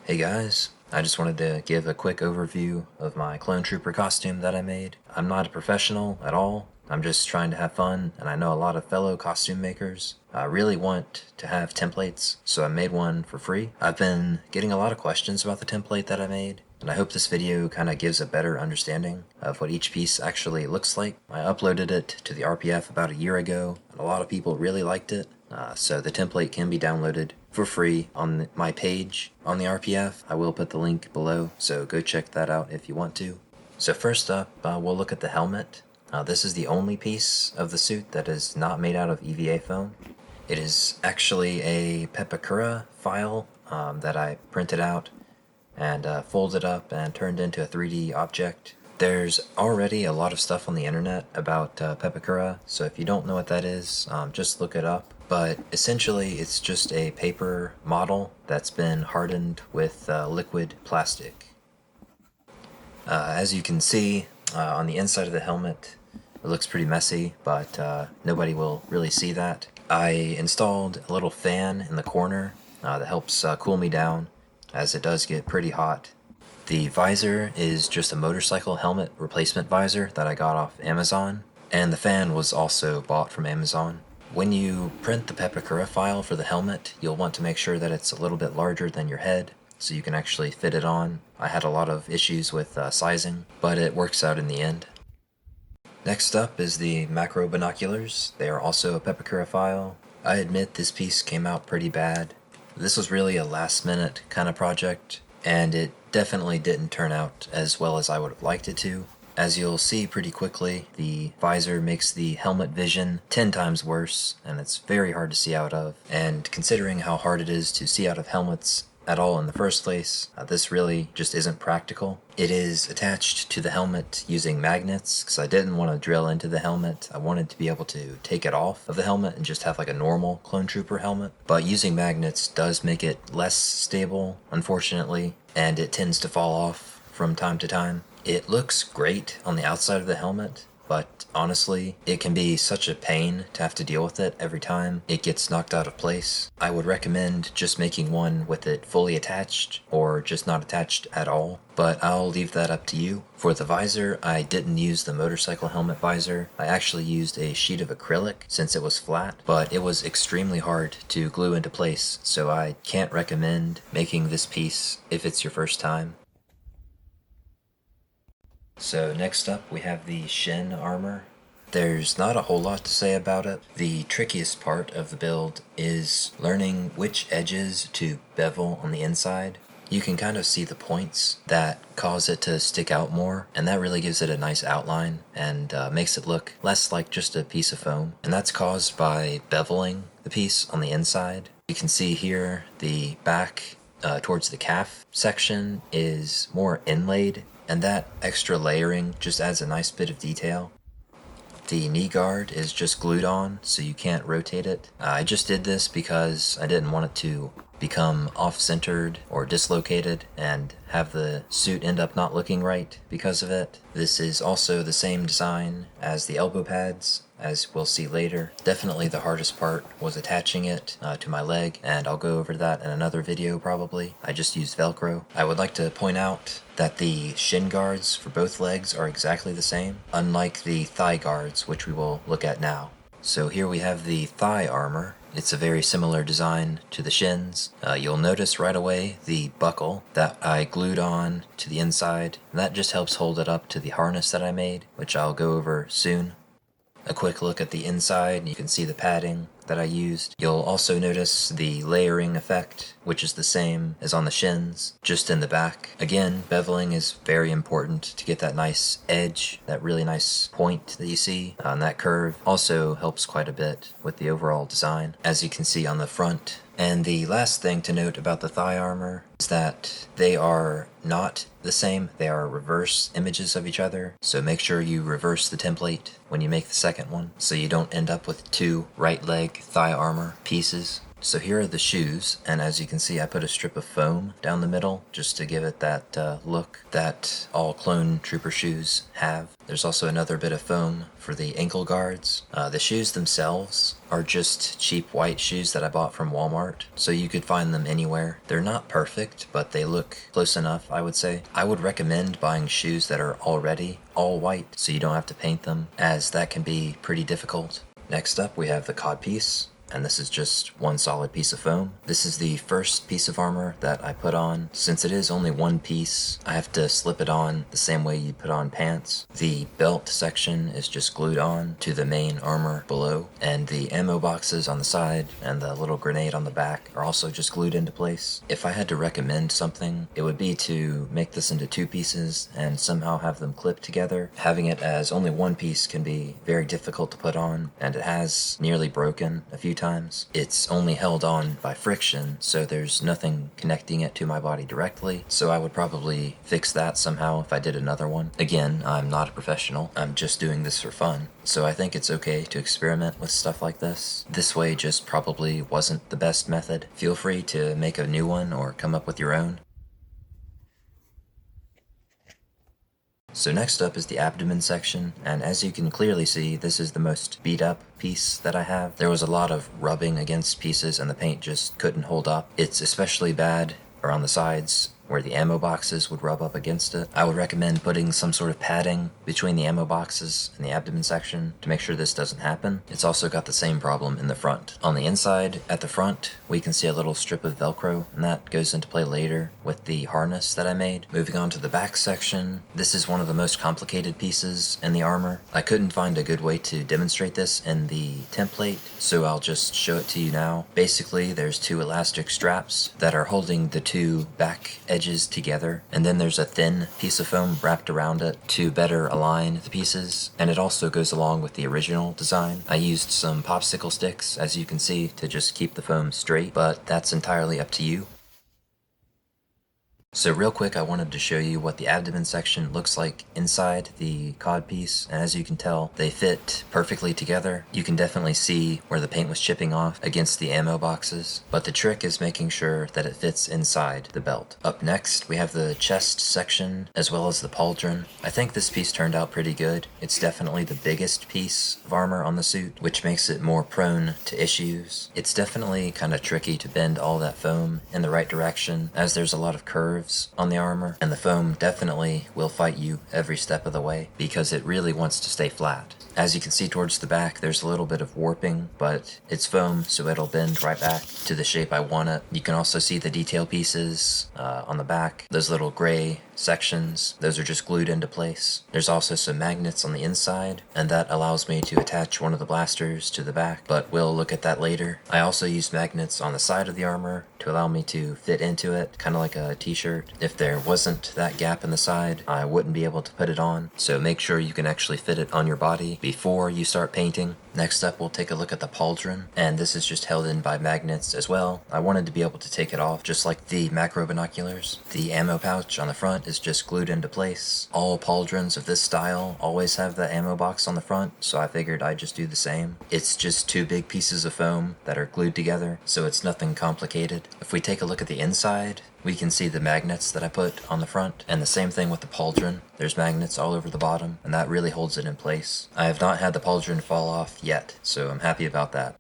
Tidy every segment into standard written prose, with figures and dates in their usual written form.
Hey guys, I just wanted to give a quick overview of my Clone Trooper costume that I made. I'm not a professional at all, I'm just trying to have fun, and I know a lot of fellow costume makers really want to have templates, so I made one for free. I've been getting a lot of questions about the template that I made, and I hope this video kind of gives a better understanding of what each piece actually looks like. I uploaded it to the RPF about a year ago, and a lot of people really liked it. So the template can be downloaded for free on my page on the RPF. I will put the link below, so go check that out if you want to. So first up, we'll look at the helmet. This is the only piece of the suit that is not made out of EVA foam. It is actually a Pepakura file that I printed out and folded up and turned into a 3D object. There's already a lot of stuff on the internet about Pepakura, so if you don't know what that is, just look it up. But essentially, it's just a paper model that's been hardened with liquid plastic. As you can see, on the inside of the helmet, it looks pretty messy, but nobody will really see that. I installed a little fan in the corner that helps cool me down, as it does get pretty hot. The visor is just a motorcycle helmet replacement visor that I got off Amazon, and the fan was also bought from Amazon. When you print the Pepakura file for the helmet, you'll want to make sure that it's a little bit larger than your head, so you can actually fit it on. I had a lot of issues with sizing, but it works out in the end. Next up is the macro binoculars. They are also a Pepakura file. I admit this piece came out pretty bad. This was really a last minute kind of project, and it definitely didn't turn out as well as I would have liked it to. As you'll see pretty quickly, the visor makes the helmet vision 10 times worse, and it's very hard to see out of. And considering how hard it is to see out of helmets at all in the first place, this really just isn't practical. It is attached to the helmet using magnets, because I didn't want to drill into the helmet. I wanted to be able to take it off of the helmet and just have like a normal Clone Trooper helmet. But using magnets does make it less stable, unfortunately, and it tends to fall off from time to time. It looks great on the outside of the helmet, but honestly, it can be such a pain to have to deal with it every time it gets knocked out of place. I would recommend just making one with it fully attached, or just not attached at all, but I'll leave that up to you. For the visor, I didn't use the motorcycle helmet visor. I actually used a sheet of acrylic since it was flat, but it was extremely hard to glue into place, so I can't recommend making this piece if it's your first time. So next up we have the Shin armor. There's not a whole lot to say about it. The trickiest part of the build is learning which edges to bevel on the inside. You can kind of see the points that cause it to stick out more, and that really gives it a nice outline and makes it look less like just a piece of foam. And that's caused by beveling the piece on the inside. You can see here the back towards the calf section is more inlaid, and that extra layering just adds a nice bit of detail. The knee guard is just glued on, so you can't rotate it. I just did this because I didn't want it to become off-centered or dislocated and have the suit end up not looking right because of it. This is also the same design as the elbow pads, as we'll see later. Definitely the hardest part was attaching it to my leg, and I'll go over that in another video probably. I just used Velcro. I would like to point out that the shin guards for both legs are exactly the same, unlike the thigh guards, which we will look at now. So here we have the thigh armor. It's a very similar design to the shins. You'll notice right away the buckle that I glued on to the inside, and that just helps hold it up to the harness that I made, which I'll go over soon. A quick look at the inside, you can see the padding that I used. You'll also notice the layering effect, which is the same as on the shins, just in the back. Again, beveling is very important to get that nice edge, that really nice point that you see on that curve. Also helps quite a bit with the overall design, as you can see on the front. And the last thing to note about the thigh armor is that they are not the same. They are reverse images of each other, so make sure you reverse the template when you make the second one, so you don't end up with two right leg thigh armor pieces. So here are the shoes, and as you can see, I put a strip of foam down the middle just to give it that look that all clone trooper shoes have. There's also another bit of foam for the ankle guards. The shoes themselves are just cheap white shoes that I bought from Walmart, so you could find them anywhere. They're not perfect, but they look close enough, I would say. I would recommend buying shoes that are already all white, so you don't have to paint them, as that can be pretty difficult. Next up, we have the codpiece, and this is just one solid piece of foam. This is the first piece of armor that I put on. Since it is only one piece, I have to slip it on the same way you put on pants. The belt section is just glued on to the main armor below, and the ammo boxes on the side and the little grenade on the back are also just glued into place. If I had to recommend something, it would be to make this into two pieces and somehow have them clip together. Having it as only one piece can be very difficult to put on, and it has nearly broken a few times. It's only held on by friction, so there's nothing connecting it to my body directly, so I would probably fix that somehow if I did another one. Again, I'm not a professional, I'm just doing this for fun, so I think it's okay to experiment with stuff like this. This way just probably wasn't the best method. Feel free to make a new one or come up with your own. So next up is the abdomen section, and as you can clearly see, this is the most beat up piece that I have. There was a lot of rubbing against pieces and the paint just couldn't hold up. It's especially bad around the sides where the ammo boxes would rub up against it. I would recommend putting some sort of padding between the ammo boxes and the abdomen section to make sure this doesn't happen. It's also got the same problem in the front. On the inside, at the front, we can see a little strip of Velcro, and that goes into play later with the harness that I made. Moving on to the back section, this is one of the most complicated pieces in the armor. I couldn't find a good way to demonstrate this in the template, so I'll just show it to you now. Basically, there's two elastic straps that are holding the two back edges together, and then there's a thin piece of foam wrapped around it to better align the pieces, and it also goes along with the original design. I used some popsicle sticks, as you can see, to just keep the foam straight, but that's entirely up to you. So real quick, I wanted to show you what the abdomen section looks like inside the cod piece, and as you can tell, they fit perfectly together. You can definitely see where the paint was chipping off against the ammo boxes, but the trick is making sure that it fits inside the belt. Up next, we have the chest section, as well as the pauldron. I think this piece turned out pretty good. It's definitely the biggest piece of armor on the suit, which makes it more prone to issues. It's definitely kind of tricky to bend all that foam in the right direction, as there's a lot of curves on the armor, and the foam definitely will fight you every step of the way because it really wants to stay flat. As you can see towards the back, there's a little bit of warping, but it's foam, so it'll bend right back to the shape I want it. You can also see the detail pieces on the back. Those little gray sections, those are just glued into place. There's also some magnets on the inside, and that allows me to attach one of the blasters to the back, but we'll look at that later. I also used magnets on the side of the armor to allow me to fit into it, kind of like a t-shirt. If there wasn't that gap in the side, I wouldn't be able to put it on, so make sure you can actually fit it on your body before you start painting. Next up, we'll take a look at the pauldron, and this is just held in by magnets as well. I wanted to be able to take it off just like the macro binoculars. The ammo pouch on the front is just glued into place. All pauldrons of this style always have the ammo box on the front, so I figured I'd just do the same. It's just two big pieces of foam that are glued together, so it's nothing complicated. If we take a look at the inside, we can see the magnets that I put on the front, and the same thing with the pauldron. There's magnets all over the bottom, and that really holds it in place. I have not had the pauldron fall off yet, so I'm happy about that.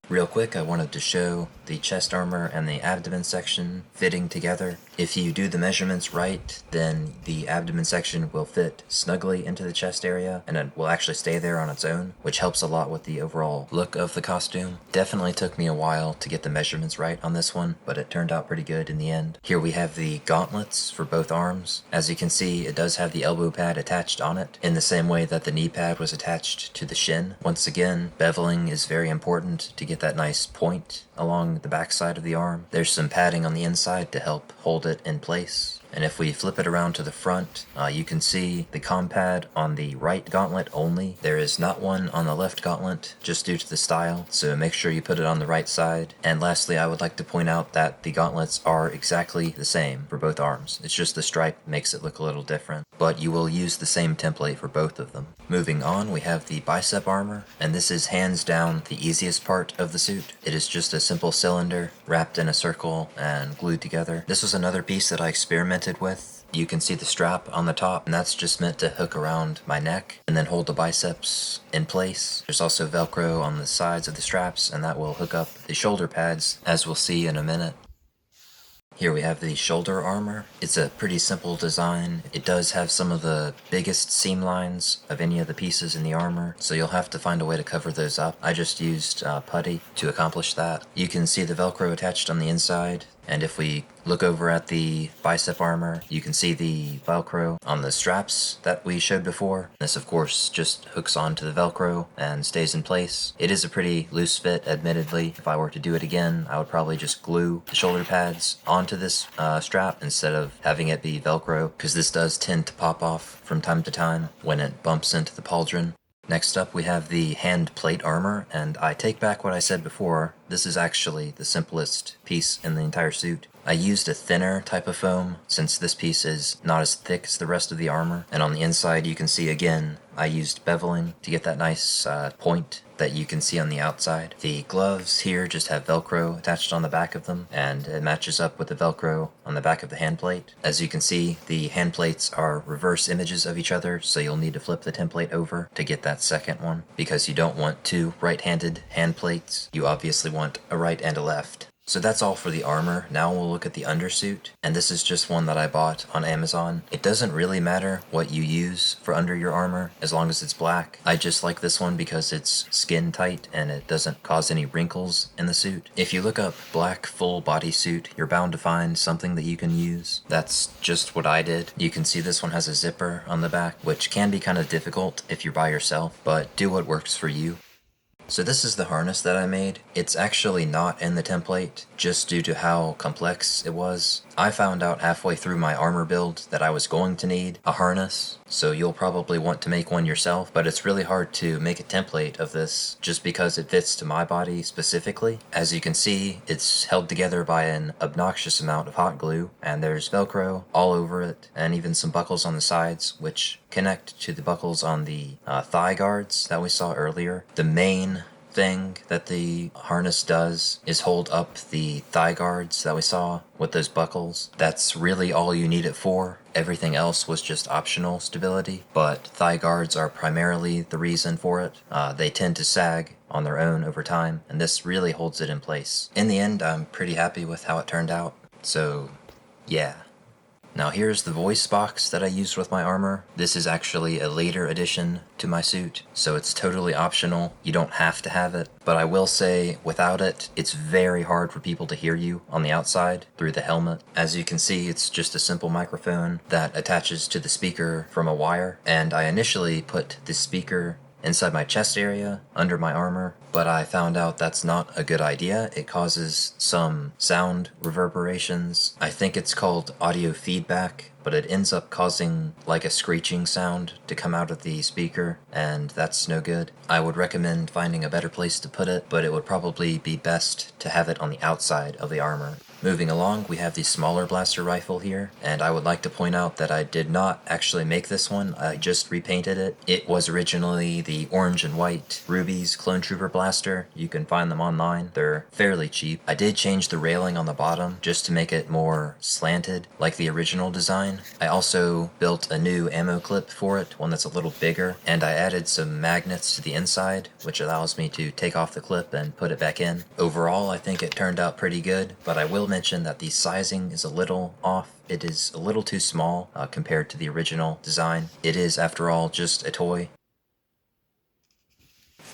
Real quick, I wanted to show the chest armor and the abdomen section fitting together. If you do the measurements right, then the abdomen section will fit snugly into the chest area, and it will actually stay there on its own, which helps a lot with the overall look of the costume. Definitely took me a while to get the measurements right on this one, but it turned out pretty good in the end. Here we have the gauntlets for both arms. As you can see, it does have the elbow pad attached on it, in the same way that the knee pad was attached to the shin. Once again, beveling is very important to get that nice point along the backside of the arm. There's some padding on the inside to help hold it in place. And if we flip it around to the front, you can see the com pad on the right gauntlet only. There is not one on the left gauntlet, just due to the style, so make sure you put it on the right side. And lastly, I would like to point out that the gauntlets are exactly the same for both arms. It's just the stripe makes it look a little different. but you will use the same template for both of them. Moving on, we have the bicep armor, and this is hands down the easiest part of the suit. It is just a simple cylinder wrapped in a circle and glued together. This was another piece that I experimented with. You can see the strap on the top, and that's just meant to hook around my neck and then hold the biceps in place. There's also Velcro on the sides of the straps, and that will hook up the shoulder pads, as we'll see in a minute. Here we have the shoulder armor. It's a pretty simple design. It does have some of the biggest seam lines of any of the pieces in the armor, so you'll have to find a way to cover those up. I just used putty to accomplish that. You can see the Velcro attached on the inside, and if we look over at the bicep armor, you can see the Velcro on the straps that we showed before. This, of course, just hooks onto the Velcro and stays in place. It is a pretty loose fit, admittedly. If I were to do it again, I would probably just glue the shoulder pads onto this strap instead of having it be Velcro, because this does tend to pop off from time to time when it bumps into the pauldron. Next up, we have the hand plate armor, and I take back what I said before. This is actually the simplest piece in the entire suit. I used a thinner type of foam since this piece is not as thick as the rest of the armor, and on the inside you can see again I used beveling to get that nice point that you can see on the outside. The gloves here just have Velcro attached on the back of them, and it matches up with the Velcro on the back of the hand plate. As you can see, the hand plates are reverse images of each other, so you'll need to flip the template over to get that second one, because you don't want two right-handed hand plates. You obviously want a right and a left. So that's all for the armor. Now we'll look at the undersuit, and this is just one that I bought on Amazon. It doesn't really matter what you use for under your armor, as long as it's black. I just like this one because it's skin tight and it doesn't cause any wrinkles in the suit. If you look up black full body suit, you're bound to find something that you can use. That's just what I did. You can see this one has a zipper on the back, which can be kind of difficult if you're by yourself, but do what works for you. So this is the harness that I made. It's actually not in the template, just due to how complex it was. I found out halfway through my armor build that I was going to need a harness, so you'll probably want to make one yourself, but it's really hard to make a template of this just because it fits to my body specifically. As you can see, it's held together by an obnoxious amount of hot glue, and there's Velcro all over it, and even some buckles on the sides, which connect to the buckles on the thigh guards that we saw earlier. The main thing that the harness does is hold up the thigh guards that we saw with those buckles. That's really all you need it for. Everything else was just optional stability, but thigh guards are primarily the reason for it. They tend to sag on their own over time, and this really holds it in place. In the end, I'm pretty happy with how it turned out, so yeah. Now here's the voice box that I used with my armor. This is actually a later addition to my suit, so it's totally optional. You don't have to have it, but I will say without it, it's very hard for people to hear you on the outside through the helmet. As you can see, it's just a simple microphone that attaches to the speaker from a wire, and I initially put the speaker inside my chest area, under my armor, but I found out that's not a good idea. It causes some sound reverberations. I think it's called audio feedback, but it ends up causing like a screeching sound to come out of the speaker, and that's no good. I would recommend finding a better place to put it, but it would probably be best to have it on the outside of the armor. Moving along, we have the smaller blaster rifle here, and I would like to point out that I did not actually make this one, I just repainted it. It was originally the orange and white Ruby's Clone Trooper blaster. You can find them online. They're fairly cheap. I did change the railing on the bottom just to make it more slanted, like the original design. I also built a new ammo clip for it, one that's a little bigger, and I added some magnets to the inside, which allows me to take off the clip and put it back in. Overall, I think it turned out pretty good, but I will mention that the sizing is a little off. It is a little too small compared to the original design. It is, after all, just a toy.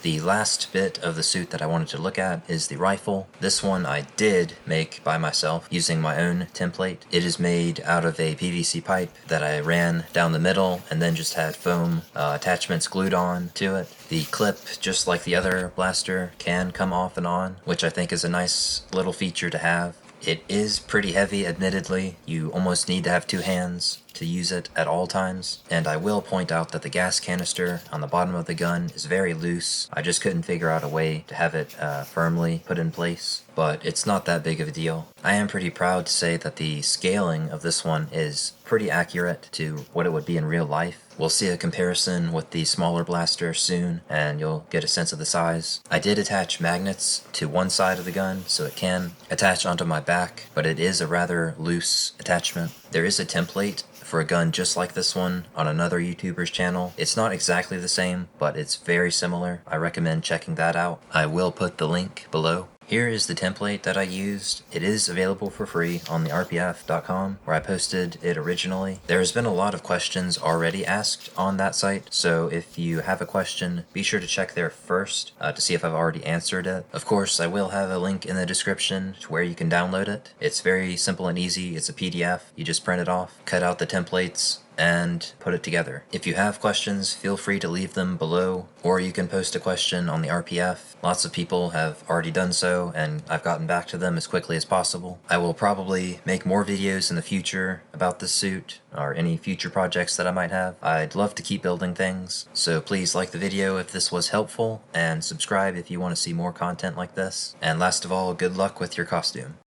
The last bit of the suit that I wanted to look at is the rifle. This one I did make by myself using my own template. It is made out of a PVC pipe that I ran down the middle and then just had foam attachments glued on to it. The clip, just like the other blaster, can come off and on, which I think is a nice little feature to have. It is pretty heavy, admittedly. You almost need to have two hands to use it at all times, and I will point out that the gas canister on the bottom of the gun is very loose. I just couldn't figure out a way to have it firmly put in place. but it's not that big of a deal. I am pretty proud to say that the scaling of this one is pretty accurate to what it would be in real life. We'll see a comparison with the smaller blaster soon, and you'll get a sense of the size. I did attach magnets to one side of the gun, so it can attach onto my back, but it is a rather loose attachment. There is a template for a gun just like this one on another YouTuber's channel. It's not exactly the same, but it's very similar. I recommend checking that out. I will put the link below. Here is the template that I used. It is available for free on the rpf.com where I posted it originally. There has been a lot of questions already asked on that site, so if you have a question, be sure to check there first to see if I've already answered it. Of course, I will have a link in the description to where you can download it. It's very simple and easy. It's a PDF. You just print it off, cut out the templates, and put it together. If you have questions, feel free to leave them below, or you can post a question on the RPF. Lots of people have already done so, and I've gotten back to them as quickly as possible. I will probably make more videos in the future about this suit, or any future projects that I might have. I'd love to keep building things, so please like the video if this was helpful, and subscribe if you want to see more content like this. And last of all, good luck with your costume.